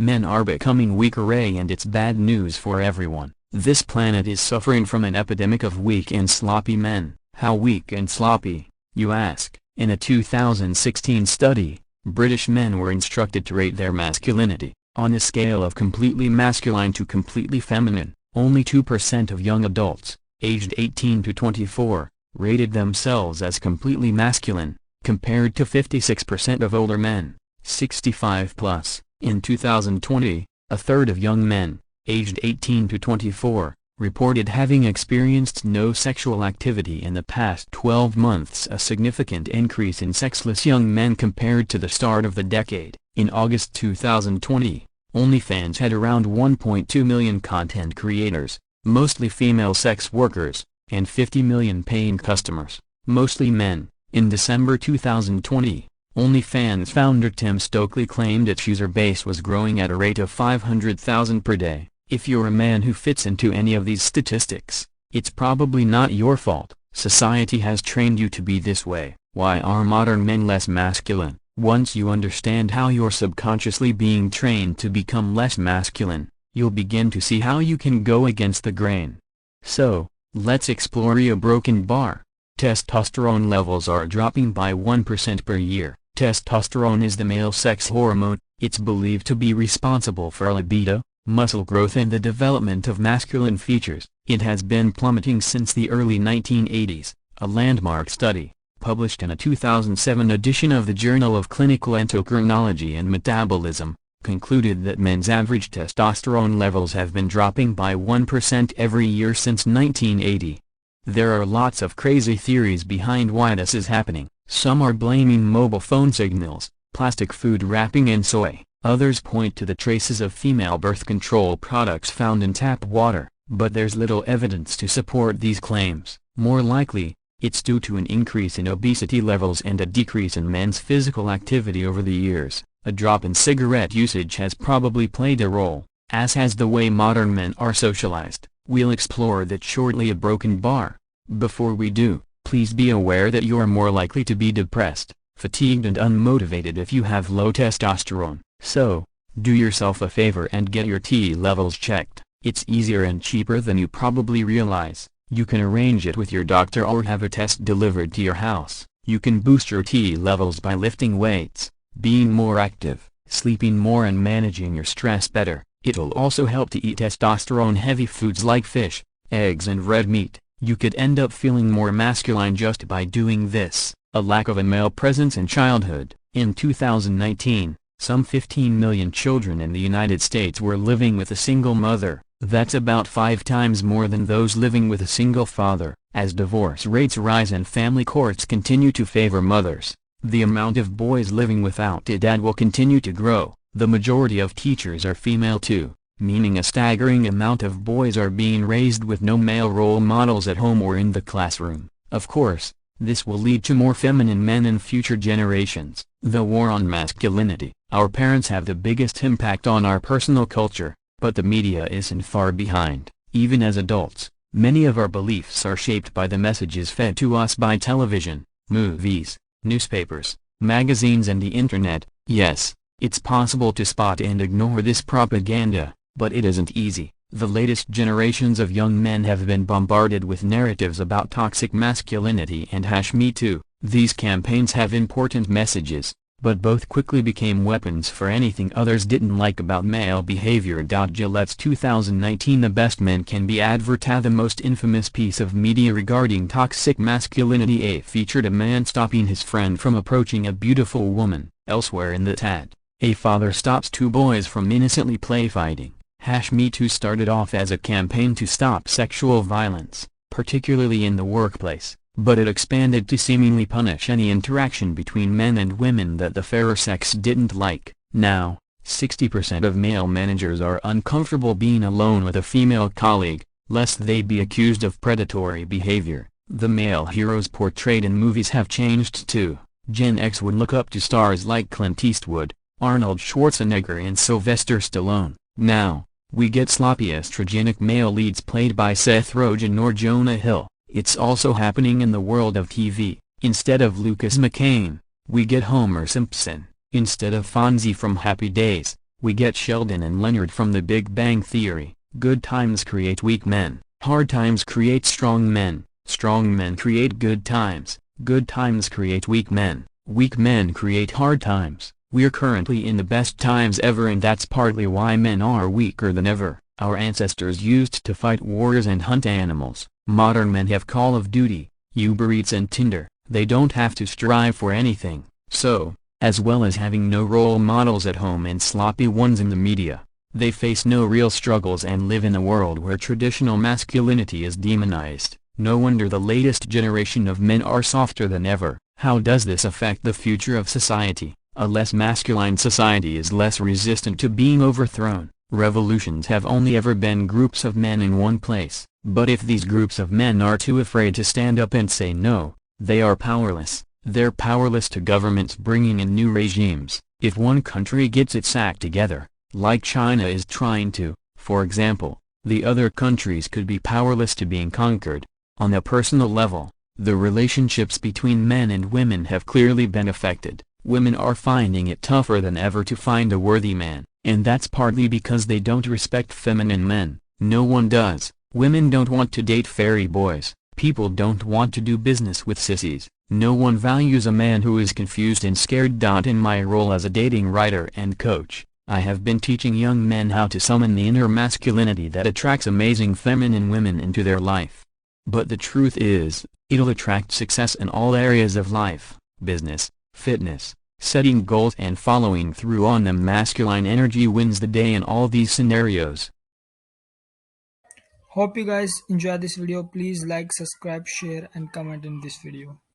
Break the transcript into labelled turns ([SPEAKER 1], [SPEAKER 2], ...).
[SPEAKER 1] Men are becoming weaker and it's bad news for everyone. This planet is suffering from an epidemic of weak and sloppy men. How weak and sloppy, you ask? In a 2016 study, British men were instructed to rate their masculinity on a scale of completely masculine to completely feminine. Only 2% of young adults, aged 18 to 24, rated themselves as completely masculine, compared to 56% of older men, 65 plus. In 2020, a third of young men, aged 18 to 24, reported having experienced no sexual activity in the past 12 months, a significant increase in sexless young men compared to the start of the decade. In August 2020, OnlyFans had around 1.2 million content creators, mostly female sex workers, and 50 million paying customers, mostly men. In December 2020, OnlyFans founder Tim Stokely claimed its user base was growing at a rate of 500,000 per day. If you're a man who fits into any of these statistics, it's probably not your fault. Society has trained you to be this way. Why are modern men less masculine? Once you understand how you're subconsciously being trained to become less masculine, you'll begin to see how you can go against the grain. So, let's explore a broken bar. Testosterone levels are dropping by 1% per year. Testosterone is the male sex hormone. It's believed to be responsible for libido, muscle growth and the development of masculine features. It has been plummeting since the early 1980s. A landmark study, published in a 2007 edition of the Journal of Clinical Endocrinology and Metabolism, concluded that men's average testosterone levels have been dropping by 1% every year since 1980. There are lots of crazy theories behind why this is happening. Some are blaming mobile phone signals, plastic food wrapping and soy. Others point to the traces of female birth control products found in tap water, but there's little evidence to support these claims. More likely, it's due to an increase in obesity levels and a decrease in men's physical activity over the years. A drop in cigarette usage has probably played a role, as has the way modern men are socialized. We'll explore that shortly. A broken bar. Before we do, please be aware that you're more likely to be depressed, fatigued and unmotivated if you have low testosterone. So, do yourself a favor and get your T levels checked. It's easier and cheaper than you probably realize. You can arrange it with your doctor or have a test delivered to your house. You can boost your T levels by lifting weights, being more active, sleeping more and managing your stress better. It'll also help to eat testosterone-heavy foods like fish, eggs and red meat. You could end up feeling more masculine just by doing this. A lack of a male presence in childhood. In 2019, some 15 million children in the United States were living with a single mother. That's about 5 times more than those living with a single father. As divorce rates rise and family courts continue to favor mothers, the amount of boys living without a dad will continue to grow. The majority of teachers are female too, meaning a staggering amount of boys are being raised with no male role models at home or in the classroom. Of course, this will lead to more feminine men in future generations. The war on masculinity. Our parents have the biggest impact on our personal culture, but the media isn't far behind. Even as adults, many of our beliefs are shaped by the messages fed to us by television, movies, newspapers, magazines and the internet. Yes, it's possible to spot and ignore this propaganda, but it isn't easy. The latest generations of young men have been bombarded with narratives about toxic masculinity and #Me Too. These campaigns have important messages, but both quickly became weapons for anything others didn't like about male behavior. Gillette's 2019 The Best Men Can Be advertised. The most infamous piece of media regarding toxic masculinity featured a man stopping his friend from approaching a beautiful woman. Elsewhere in the ad, a father stops 2 boys from innocently play fighting. #Me Too started off as a campaign to stop sexual violence, particularly in the workplace, but it expanded to seemingly punish any interaction between men and women that the fairer sex didn't like. Now, 60% of male managers are uncomfortable being alone with a female colleague, lest they be accused of predatory behavior. The male heroes portrayed in movies have changed too. Gen X would look up to stars like Clint Eastwood, Arnold Schwarzenegger and Sylvester Stallone. Now, we get sloppy estrogenic male leads played by Seth Rogen or Jonah Hill. It's also happening in the world of TV. Instead of Lucas McCain, we get Homer Simpson. Instead of Fonzie from Happy Days, We get Sheldon and Leonard from The Big Bang Theory. Good times create weak men. Hard times create strong men. Strong men create good times. Good times create weak men. Weak men create hard times. We're currently in the best times ever, and that's partly why men are weaker than ever. Our ancestors used to fight wars and hunt animals. Modern men have Call of Duty, Uber Eats and Tinder. They don't have to strive for anything. So, as well as having no role models at home and sloppy ones in the media, they face no real struggles and live in a world where traditional masculinity is demonized. No wonder the latest generation of men are softer than ever. How does this affect the future of society? A less masculine society is less resistant to being overthrown. Revolutions have only ever been groups of men in one place. But if these groups of men are too afraid to stand up and say no, they are powerless. They're powerless to governments bringing in new regimes. If one country gets its act together, like China is trying to, for example, the other countries could be powerless to being conquered. On a personal level, the relationships between men and women have clearly been affected. Women are finding it tougher than ever to find a worthy man, and that's partly because they don't respect feminine men. No one does. Women don't want to date fairy boys. People don't want to do business with sissies. No one values a man who is confused and scared. In my role as a dating writer and coach, I have been teaching young men how to summon the inner masculinity that attracts amazing feminine women into their life. But the truth is, it'll attract success in all areas of life: business, fitness, setting goals and following through on them. Masculine energy wins the day in all these scenarios.
[SPEAKER 2] Hope you guys enjoy this video. Please like, subscribe, share and comment in this video.